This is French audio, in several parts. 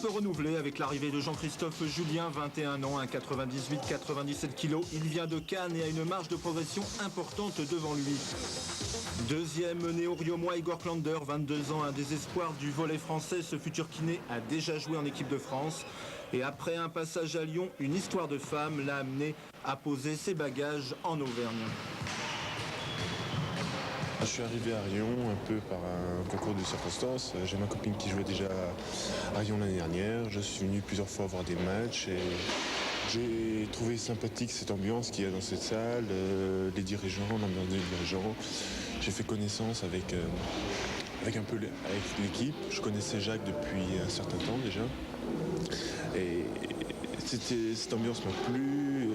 renouvelé avec l'arrivée de Jean-Christophe Julien, 21 ans, 1,98-97 kg. Il vient de Cannes et a une marge de progression importante devant lui. Deuxième néo-riomois, Igor Klander, 22 ans, un des espoirs du volley français. Ce futur kiné a déjà joué en équipe de France. Et après un passage à Lyon, une histoire de femme l'a amené à poser ses bagages en Auvergne. Je suis arrivé à Rion un peu par un concours de circonstances. J'ai ma copine qui jouait déjà à Rion l'année dernière. Je suis venu plusieurs fois voir des matchs et j'ai trouvé sympathique cette ambiance qu'il y a dans cette salle, les dirigeants, l'ambiance des dirigeants. J'ai fait connaissance avec l'équipe. Je connaissais Jacques depuis un certain temps déjà. Et cette ambiance m'a plu.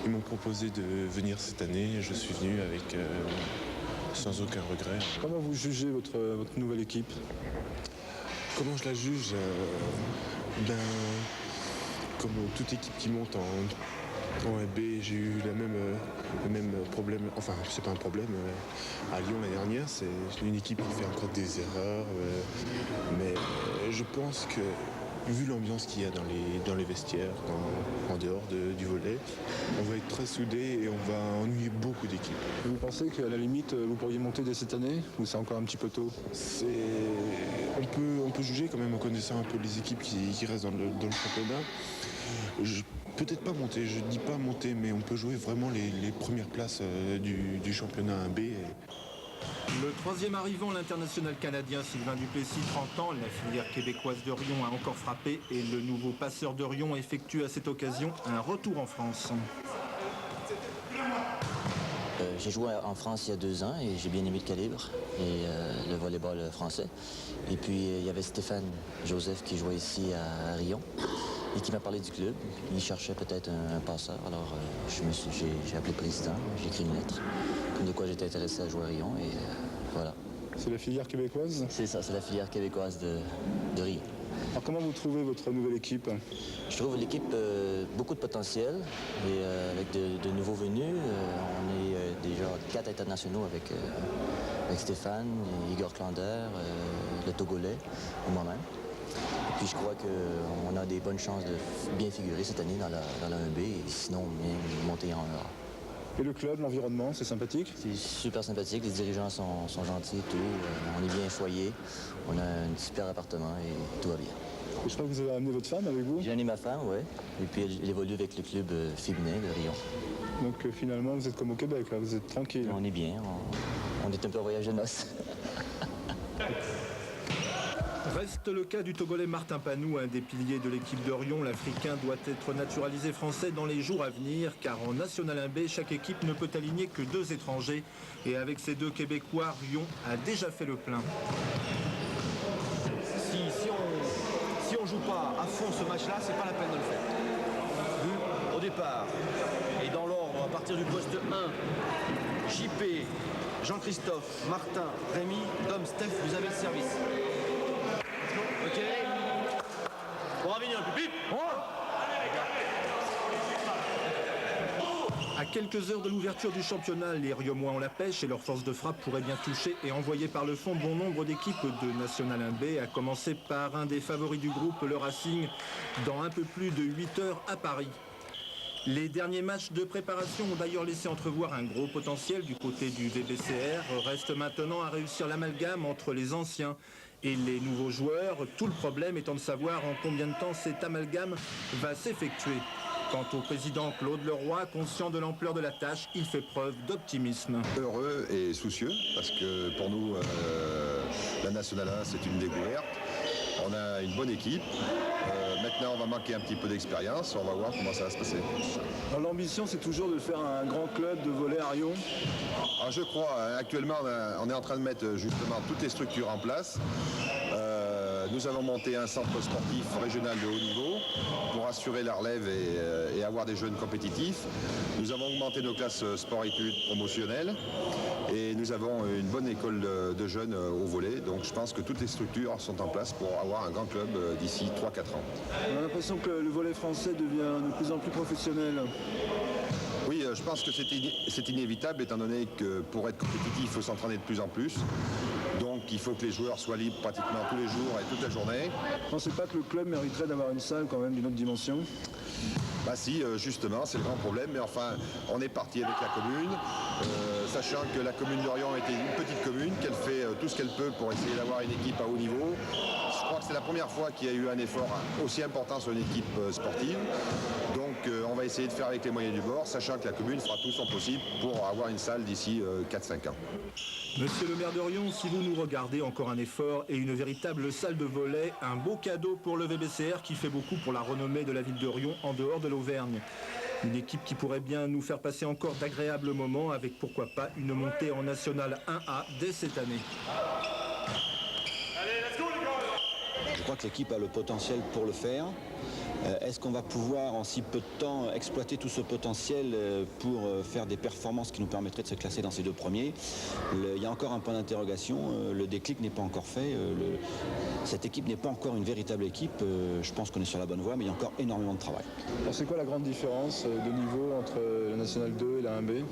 Ils m'ont proposé de venir cette année. Je suis venu avec... sans aucun regret. Comment vous jugez votre nouvelle équipe? Comment je la juge? Comme toute équipe qui monte en B, j'ai eu le même problème, enfin c'est pas un problème, à Lyon l'année dernière, c'est une équipe qui fait encore des erreurs, mais je pense que vu l'ambiance qu'il y a dans les vestiaires, en dehors du volley, on va être très soudés et on va ennuyer beaucoup d'équipes. Vous pensez qu'à la limite, vous pourriez monter dès cette année ou c'est encore un petit peu tôt? On peut juger quand même en connaissant un peu les équipes qui restent dans le championnat. Peut-être pas monter, je dis pas monter, mais on peut jouer vraiment les premières places du championnat 1B. Le troisième arrivant, l'international canadien Sylvain Duplessis, 30 ans, la filière québécoise de Rion a encore frappé et le nouveau passeur de Rion effectue à cette occasion un retour en France. J'ai joué en France il y a 2 ans et j'ai bien aimé le calibre et le volleyball français. Et puis il y avait Stéphane Joseph qui jouait ici à Rion et qui m'a parlé du club. Il cherchait peut-être un passeur, alors j'ai appelé le président, j'ai écrit une lettre, comme de quoi j'étais intéressé à jouer à Rion et voilà. C'est la filière québécoise? C'est ça, c'est la filière québécoise de Rion. Alors comment vous trouvez votre nouvelle équipe? Je trouve l'équipe beaucoup de potentiel et avec de nouveaux venus. On est déjà 4 internationaux avec Stéphane, Igor Klander, le Togolais et moi-même. Et puis je crois qu'on a des bonnes chances de bien figurer cette année dans la 1B et sinon bien monter en 1A. Et le club, l'environnement, c'est sympathique? C'est super sympathique, les dirigeants sont gentils et tout. On est bien choyés, on a un super appartement et tout va bien. Et je crois que vous avez amené votre femme avec vous? J'ai amené ma femme, oui. Et puis elle évolue avec le club féminin de Rion. Donc finalement, vous êtes comme au Québec, là, vous êtes tranquille. On est bien, on est un peu en voyage de noces. Reste le cas du Togolais Martin Panou, un des piliers de l'équipe de Rion. L'Africain doit être naturalisé français dans les jours à venir, car en National 1B, chaque équipe ne peut aligner que 2 étrangers. Et avec ces 2 Québécois, Rion a déjà fait le plein. Si on joue pas à fond ce match-là, c'est pas la peine de le faire. Vu au départ, et dans l'ordre, à partir du poste 1, JP, Jean-Christophe, Martin, Rémi, Dom, Steph, vous avez le service. Ok. Pour Avignon, pip. À quelques heures de l'ouverture du championnat, les Riomois ont la pêche et leur force de frappe pourrait bien toucher et envoyer par le fond bon nombre d'équipes de National 1B, à commencer par un des favoris du groupe, le Racing, dans un peu plus de 8 heures à Paris. Les derniers matchs de préparation ont d'ailleurs laissé entrevoir un gros potentiel du côté du VBCR. Reste maintenant à réussir l'amalgame entre les anciens et les nouveaux joueurs. Tout le problème étant de savoir en combien de temps cet amalgame va s'effectuer. Quant au président Claude Leroy, conscient de l'ampleur de la tâche, il fait preuve d'optimisme. Heureux et soucieux, parce que pour nous, la National 1, c'est une découverte. On a une bonne équipe. Maintenant, on va manquer un petit peu d'expérience. On va voir comment ça va se passer. L'ambition, c'est toujours de faire un grand club de volley à Rion? Alors, je crois, actuellement, on est en train de mettre justement toutes les structures en place. Nous avons monté un centre sportif régional de haut niveau pour assurer la relève et avoir des jeunes compétitifs. Nous avons augmenté nos classes sport-études promotionnelles et nous avons une bonne école de jeunes au volley. Donc je pense que toutes les structures sont en place pour avoir un grand club d'ici 3-4 ans. On a l'impression que le volley français devient de plus en plus professionnel. Oui, je pense que c'est inévitable étant donné que pour être compétitif, il faut s'entraîner de plus en plus. Donc Donc il faut que les joueurs soient libres pratiquement tous les jours et toute la journée. Ne pensez pas que le club mériterait d'avoir une salle quand même d'une autre dimension? Bah si, justement, c'est le grand problème, mais enfin, on est parti avec la commune, sachant que la commune d'Orient était une petite commune, qu'elle fait tout ce qu'elle peut pour essayer d'avoir une équipe à haut niveau. Je crois que c'est la première fois qu'il y a eu un effort aussi important sur une équipe sportive. Donc on va essayer de faire avec les moyens du bord, sachant que la commune fera tout son possible pour avoir une salle d'ici 4-5 ans. Monsieur le maire d'Orion, si vous nous regardez, encore un effort et une véritable salle de volley, un beau cadeau pour le VBCR qui fait beaucoup pour la renommée de la ville d'Orion en dehors de l'Auvergne. Une équipe qui pourrait bien nous faire passer encore d'agréables moments avec pourquoi pas une montée en National 1A dès cette année. Je crois que l'équipe a le potentiel pour le faire. Est-ce qu'on va pouvoir en si peu de temps exploiter tout ce potentiel pour faire des performances qui nous permettraient de se classer dans ces deux premiers? Il y a encore un point d'interrogation, le déclic n'est pas encore fait, cette équipe n'est pas encore une véritable équipe, je pense qu'on est sur la bonne voie, mais il y a encore énormément de travail. Alors c'est quoi la grande différence de niveau entre la National 2 et la 1B?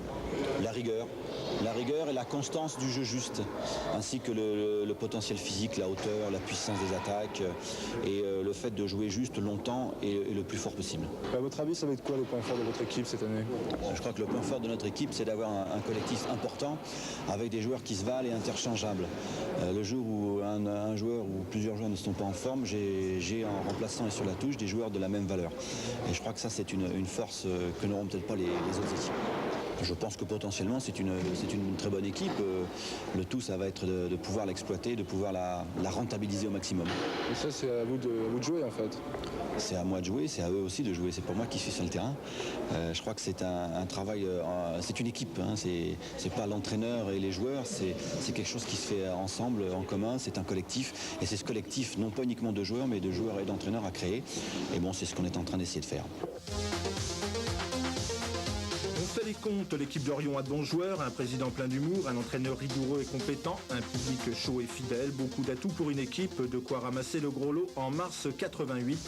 La rigueur et la constance du jeu juste, ainsi que le potentiel physique, la hauteur, la puissance des attaques et le fait de jouer juste longtemps et le plus fort possible. À votre avis, ça va être quoi le point fort de votre équipe cette année? Je crois que le point fort de notre équipe, c'est d'avoir un collectif important avec des joueurs qui se valent et interchangeables. Le jour où un joueur ou plusieurs joueurs ne sont pas en forme, j'ai en remplaçant et sur la touche des joueurs de la même valeur. Et je crois que ça, c'est une force que n'auront peut-être pas les autres équipes. Je pense que potentiellement c'est une très bonne équipe. Le tout, ça va être de pouvoir l'exploiter, de pouvoir la rentabiliser au maximum. Et ça, c'est à vous de jouer en fait. C'est à moi de jouer, c'est à eux aussi de jouer. C'est pas moi qui suis sur le terrain. Je crois que c'est un travail, c'est une équipe. Hein. C'est pas l'entraîneur et les joueurs, c'est quelque chose qui se fait ensemble, en commun. C'est un collectif. Et c'est ce collectif, non pas uniquement de joueurs, mais de joueurs et d'entraîneurs à créer. Et bon, c'est ce qu'on est en train d'essayer de faire. On fait les comptes, l'équipe d'Orion a de bons joueurs, un président plein d'humour, un entraîneur rigoureux et compétent, un public chaud et fidèle, beaucoup d'atouts pour une équipe, de quoi ramasser le gros lot en mars 88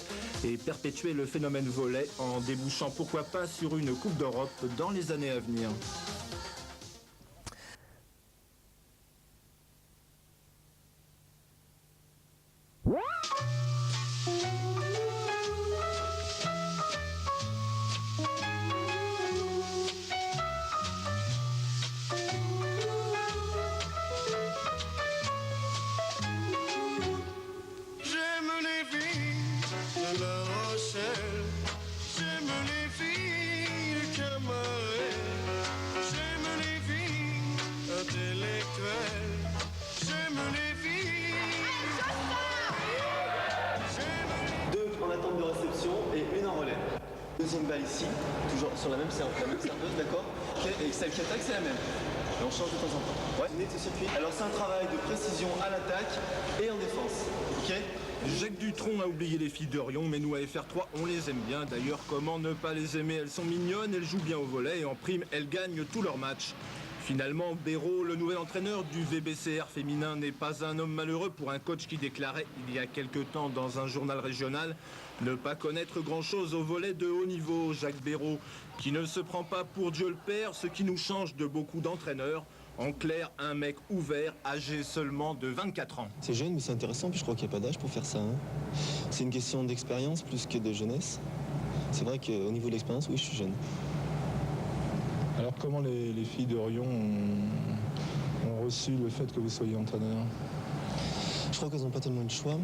et perpétuer le phénomène volley en débouchant pourquoi pas sur une Coupe d'Europe dans les années à venir. Deuxième balle ici, toujours sur la même serveuse, d'accord? Okay. Et celle qui attaque, c'est la même. Et on change de temps en temps. Ouais, net ce circuit. Alors c'est un travail de précision à l'attaque et en défense. Ok? Jacques Dutronc a oublié les filles d'Orion, mais nous à FR3, on les aime bien. D'ailleurs, comment ne pas les aimer? Elles sont mignonnes, elles jouent bien au volley et en prime, elles gagnent tous leurs matchs. Finalement, Béraud, le nouvel entraîneur du VBCR féminin, n'est pas un homme malheureux pour un coach qui déclarait il y a quelque temps dans un journal régional ne pas connaître grand-chose au volley de haut niveau. Jacques Béraud, qui ne se prend pas pour Dieu le Père, ce qui nous change de beaucoup d'entraîneurs. En clair, un mec ouvert, âgé seulement de 24 ans. C'est jeune, mais c'est intéressant, puis je crois qu'il n'y a pas d'âge pour faire ça. Hein. C'est une question d'expérience plus que de jeunesse. C'est vrai qu'au niveau de l'expérience, oui, je suis jeune. Alors comment les filles d'Orion ont reçu le fait que vous soyez entraîneur? Je crois qu'elles n'ont pas tellement de choix.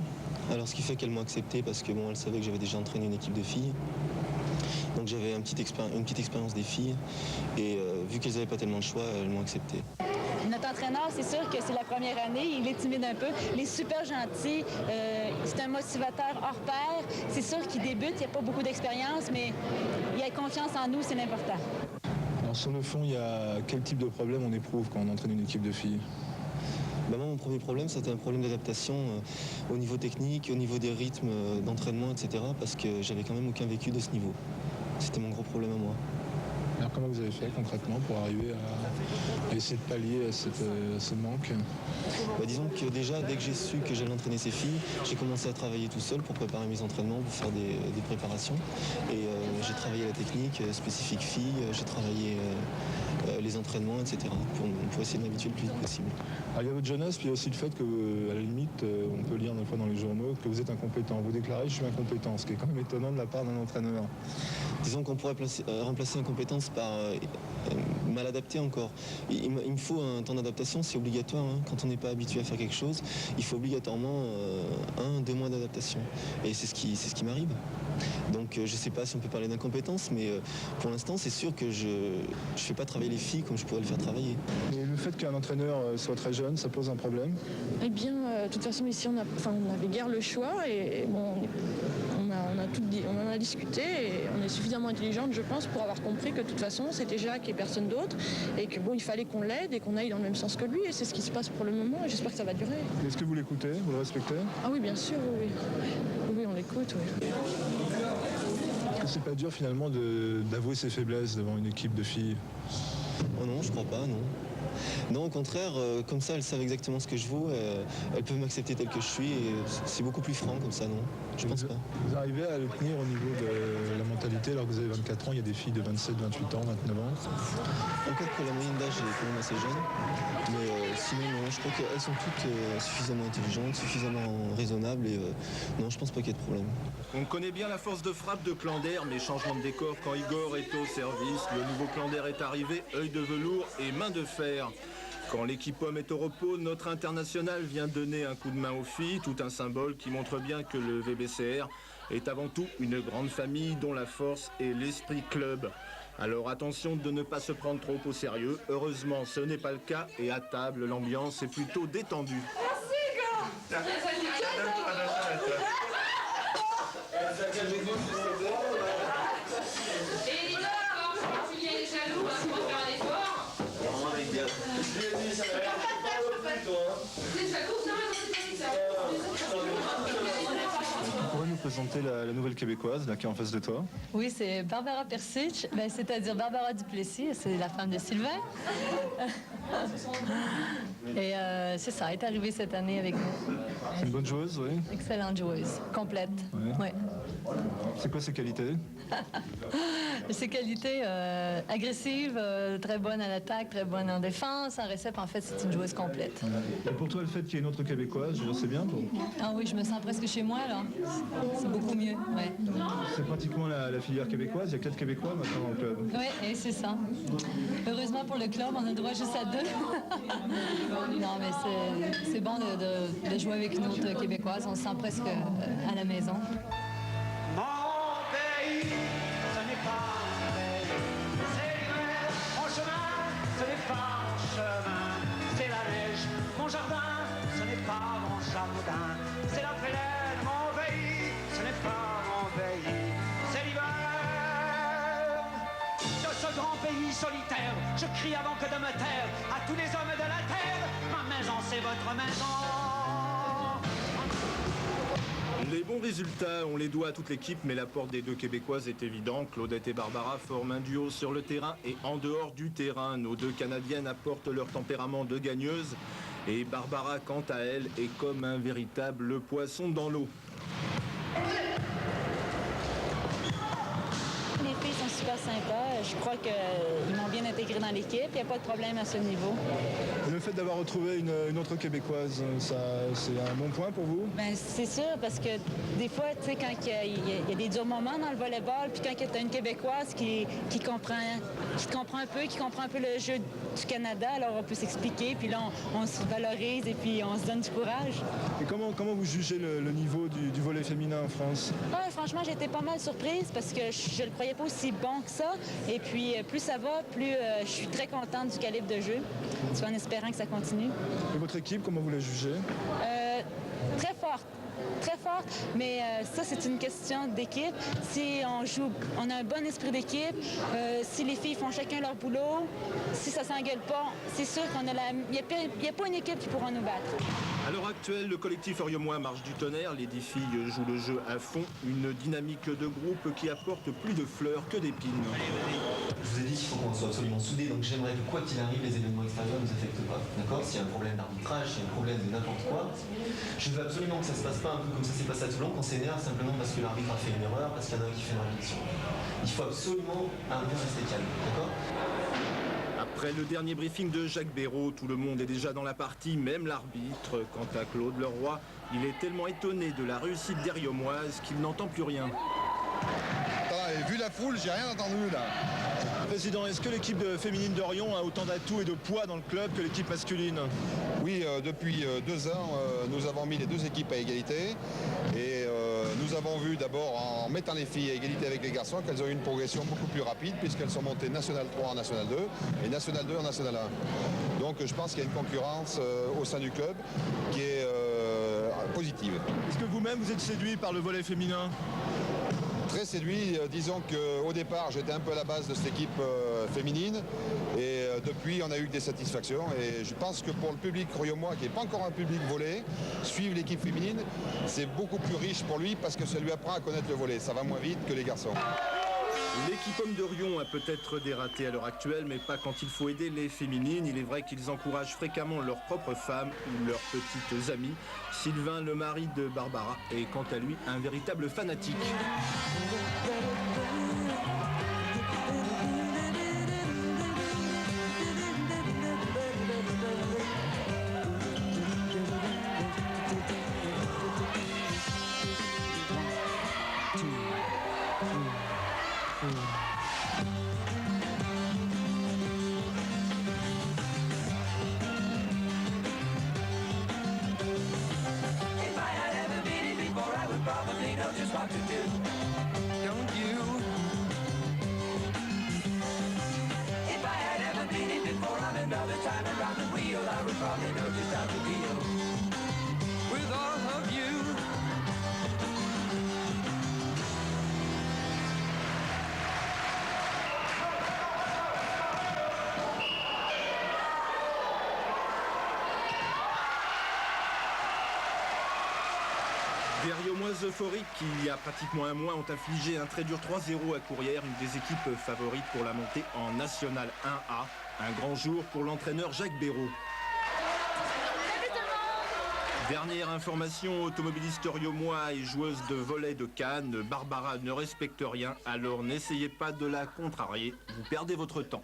Alors ce qui fait qu'elles m'ont accepté parce que bon, elles savaient que j'avais déjà entraîné une équipe de filles. Donc j'avais une petite expérience des filles. Et vu qu'elles n'avaient pas tellement de choix, elles m'ont accepté. Notre entraîneur, c'est sûr que c'est la première année, il est timide un peu. Il est super gentil, c'est un motivateur hors pair. C'est sûr qu'il débute, il n'y a pas beaucoup d'expérience, mais il a confiance en nous, c'est l'important. Alors sur le fond, il y a quel type de problème on éprouve quand on entraîne une équipe de filles? Moi, mon premier problème, c'était un problème d'adaptation au niveau technique, au niveau des rythmes d'entraînement, etc. Parce que j'avais quand même aucun vécu de ce niveau. C'était mon gros problème à moi. Alors comment vous avez fait concrètement pour arriver à essayer de pallier à ce manque? Disons que déjà, dès que j'ai su que j'allais entraîner ces filles, j'ai commencé à travailler tout seul pour préparer mes entraînements, pour faire des préparations. Et j'ai travaillé la technique spécifique filles, j'ai travaillé les entraînements, etc. pour essayer de m'habituer le plus vite possible. Alors, il y a votre jeunesse, puis il y a aussi le fait que, à la limite, on peut lire des fois dans les journaux que vous êtes incompétent. Vous déclarez « je suis incompétent », ce qui est quand même étonnant de la part d'un entraîneur. Disons qu'on pourrait remplacer incompétence par mal adapté encore. Il me faut un temps d'adaptation, c'est obligatoire. Hein. Quand on n'est pas habitué à faire quelque chose, il faut obligatoirement 1-2 mois d'adaptation. Et c'est ce qui m'arrive. Donc je ne sais pas si on peut parler d'incompétence, mais pour l'instant c'est sûr que je ne fais pas travailler les filles comme je pourrais le faire travailler. Et le fait qu'un entraîneur soit très jeune, ça pose un problème? Eh bien, de toute façon ici on n'avait guère le choix et bon, on en a discuté et on est suffisamment intelligente, je pense, pour avoir compris que de toute façon c'était Jacques et personne d'autre et que bon, il fallait qu'on l'aide et qu'on aille dans le même sens que lui et c'est ce qui se passe pour le moment et j'espère que ça va durer. Est-ce que vous l'écoutez? Vous le respectez? Ah oui, bien sûr, oui. Oui, on l'écoute, oui. Est-ce que c'est pas dur finalement d'avouer ses faiblesses devant une équipe de filles? Oh non, je crois pas, non. Non, au contraire, comme ça, elles savent exactement ce que je vaux, elles peuvent m'accepter tel que je suis et c'est beaucoup plus franc comme ça, non? Je pense pas. Vous arrivez à le tenir au niveau de la mentalité alors que vous avez 24 ans, il y a des filles de 27, 28 ans, 29 ans? Encore que la moyenne d'âge est quand même assez jeune, mais sinon, non, je crois qu'elles sont toutes suffisamment intelligentes, suffisamment raisonnables et non, je pense pas qu'il y ait de problème. On connaît bien la force de frappe de Clandère, mais changement de décor quand Igor est au service. Le nouveau Clandère est arrivé, œil de velours et main de fer. Quand l'équipe homme est au repos, notre international vient donner un coup de main aux filles, tout un symbole qui montre bien que le VBCR est avant tout une grande famille dont la force est l'esprit club. Alors attention de ne pas se prendre trop au sérieux. Heureusement, ce n'est pas le cas et à table, l'ambiance est plutôt détendue. Merci, et Igor, je pense qu'il est jaloux, on va faire un effort. Non, avec bien. Ça va faire plus, toi. C'est jaloux, non, c'est pas ça. Tu pourrais nous présenter la nouvelle québécoise là, qui est en face de toi? Oui, c'est Barbara Persich, c'est-à-dire Barbara Duplessis, c'est la femme de Sylvain. Et c'est ça, elle est arrivée cette année avec nous. C'est une bonne joueuse, oui. Excellente joueuse, complète. Ouais. C'est quoi ses qualités? Ses qualités agressives, très bonne à l'attaque, très bonne en défense. En récep, en fait, c'est une joueuse complète. Et pour toi, le fait qu'il y ait une autre québécoise, c'est bien pour... Ah oui, je me sens presque chez moi, là. C'est beaucoup mieux, ouais. C'est pratiquement la filière québécoise, il y a 4 Québécois maintenant dans le club. Oui, et c'est ça. Heureusement pour le club, on a le droit juste à 2. Non, mais c'est bon de jouer avec une autre Québécoise, on se sent presque à la maison. Mon pays, ce n'est pas un pays, c'est l'hiver, mon chemin, ce n'est pas mon chemin, c'est la neige, mon jardin, ce n'est pas mon jardin, c'est la plaine, mon pays, ce n'est pas mon pays, c'est l'hiver. De ce grand pays solitaire, je crie avant que de me taire, à tous les hommes de la terre, ma maison c'est votre maison. Les bons résultats, on les doit à toute l'équipe, mais l'apport des 2 Québécoises est évident. Claudette et Barbara forment un duo sur le terrain et en dehors du terrain. Nos 2 Canadiennes apportent leur tempérament de gagneuse. Et Barbara, quant à elle, est comme un véritable poisson dans l'eau. Les filles sont super sympas. Je crois qu'ils m'ont bien intégré dans l'équipe. Il n'y a pas de problème à ce niveau. Le fait d'avoir retrouvé une autre Québécoise, c'est un bon point pour vous? Ben, c'est sûr, parce que des fois, tu sais, quand il y a des durs moments dans le volleyball, puis quand tu as une Québécoise qui te comprend un peu le jeu du Canada, alors on peut s'expliquer, puis là, on se valorise et puis on se donne du courage. Et comment vous jugez le niveau du volley féminin en France? Ouais, franchement, j'ai été pas mal surprise parce que je le croyais pas aussi bon que ça. Et puis, plus ça va, plus je suis très contente du calibre de jeu. En espérant que ça continue. Et votre équipe, comment vous la jugez? Très forte. Très forte, mais ça c'est une question d'équipe. Si on a un bon esprit d'équipe, si les filles font chacun leur boulot, si ça s'engueule pas, c'est sûr qu'il n'y a pas une équipe qui pourra nous battre. À l'heure actuelle, le collectif Oriomois marche du tonnerre. Les 10 filles jouent le jeu à fond. Une dynamique de groupe qui apporte plus de fleurs que d'épines. Je vous ai dit qu'il faut qu'on soit absolument soudés, donc j'aimerais que quoi qu'il arrive, les événements extérieurs ne nous affectent pas. D'accord? S'il y a un problème d'arbitrage, s'il y a un problème de n'importe quoi, je veux absolument que ça se passe pas un peu comme ça s'est passé à Toulon, qu'on s'énerve simplement parce que l'arbitre a fait une erreur, parce qu'il y en a un qui fait une réflexion. Il faut absolument arriver à rester calme, d'accord? Après le dernier briefing de Jacques Béraud, tout le monde est déjà dans la partie, même l'arbitre. Quant à Claude Leroy, il est tellement étonné de la réussite d'Airiomoise qu'il n'entend plus rien. Et vu la foule, j'ai rien entendu là. Président, est-ce que l'équipe féminine d'Orion a autant d'atouts et de poids dans le club que l'équipe masculine? Oui, depuis 2 ans, nous avons mis les 2 équipes à égalité. Et nous avons vu d'abord, en mettant les filles à égalité avec les garçons, qu'elles ont eu une progression beaucoup plus rapide, puisqu'elles sont montées National 3 en National 2 et National 2 en National 1. Donc je pense qu'il y a une concurrence au sein du club qui est positive. Est-ce que vous-même vous êtes séduit par le volley féminin? Très séduit, disons qu'au départ j'étais un peu à la base de cette équipe féminine et depuis on a eu des satisfactions et je pense que pour le public riomois qui n'est pas encore un public volley, suivre l'équipe féminine c'est beaucoup plus riche pour lui parce que ça lui apprend à connaître le volley, ça va moins vite que les garçons. L'équipe homme de Rion a peut-être des ratés à l'heure actuelle, mais pas quand il faut aider les féminines. Il est vrai qu'ils encouragent fréquemment leurs propres femmes ou leurs petites amies. Sylvain, le mari de Barbara, est quant à lui un véritable fanatique. Des Riomoises euphoriques qui, il y a pratiquement un mois, ont infligé un très dur 3-0 à Courrières, une des équipes favorites pour la montée en National 1A. Un grand jour pour l'entraîneur Jacques Béraud. Dernière information, automobiliste riomois et joueuse de volley de Cannes, Barbara ne respecte rien, alors n'essayez pas de la contrarier, vous perdez votre temps.